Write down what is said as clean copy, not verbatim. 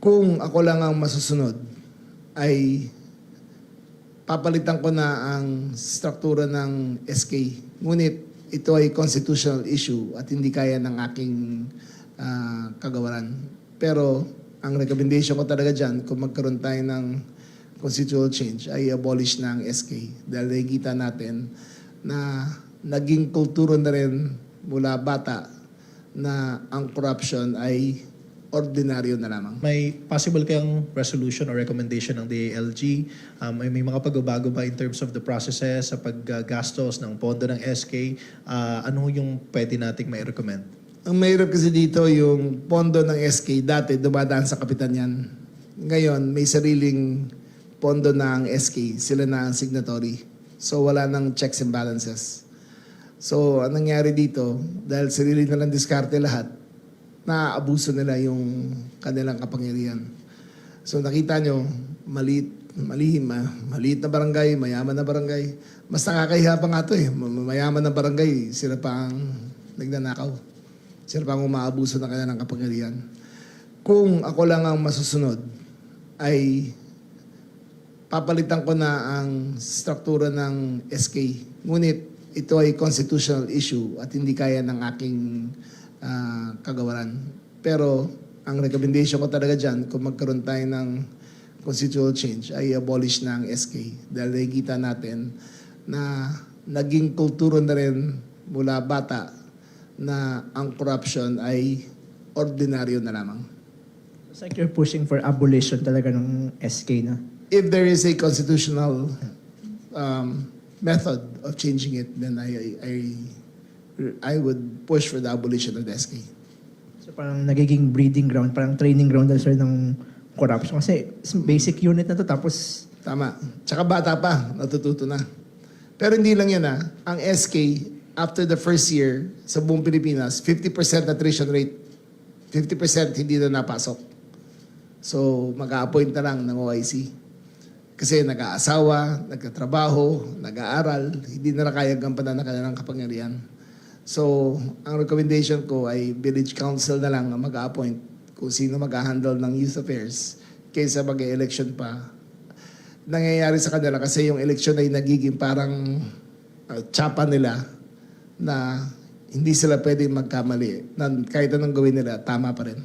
Kung ako lang ang masusunod, ay papalitan ko na ang struktura ng SK. Ngunit ito ay constitutional issue at hindi kaya ng aking kagawaran. Pero ang recommendation ko talaga dyan, kung magkaroon tayo ng constitutional change, ay abolish na ang SK. Dahil nakikita natin na naging kulturo na rin mula bata na ang corruption ay ordinaryo na lamang. May possible kayang resolution or recommendation ng DILG? May mga pagbabago ba in terms of the processes sa paggastos ng pondo ng SK? Ano yung pwede nating may recommend? Ang mahirap kasi dito, yung pondo ng SK, dati dumadaan sa kapitan yan. Ngayon, may sariling pondo na ang SK. Sila na ang signatory. So, wala nang checks and balances. So, anong nangyari dito, dahil sarili na lang diskarte lahat, naaabuso nila yung kanilang kapangyarihan. So nakita nyo, maliit na barangay, mayaman na barangay. Mas nakakahiya pa nga ito eh. Mayaman na barangay, sila pa ang nagnanakaw. Sila pa ang umaabuso ng kanilang kapangyarihan. Kung ako lang ang masusunod, ay papalitan ko na ang struktura ng SK. Ngunit ito ay constitutional issue at hindi kaya ng aking kagawaran. Pero ang recommendation ko talaga dyan, kung magkaroon tayo ng constitutional change, ay abolish na ang SK. Dahil nakikita natin na naging kulturo na rin mula bata na ang corruption ay ordinaryo na lamang. It's like you're pushing for abolition talaga ng SK na. If there is a constitutional method of changing it, then I would push for the abolition of the SK. So parang nagiging breeding ground, parang training ground na sir ng corruption. Kasi basic unit na to tapos... Tama. Tsaka bata pa, natututo na. Pero hindi lang yan Ang SK, after the first year, sa buong Pilipinas, 50% attrition rate. 50% hindi na napasok. So, mag-a-appoint na lang ng OIC. Kasi nag-aasawa, nagkatrabaho, nag-aaral, hindi na kaya gampanan na kanilang kapangyarihan. So, ang recommendation ko ay village council na lang ang mag-a-appoint kung sino mag-a-handle ng youth affairs kaysa mag-e-election pa. Nangyayari sa kanila kasi yung election ay nagiging parang tsapa nila na hindi sila pwede magkamali. Na kahit anong gawin nila, tama pa rin.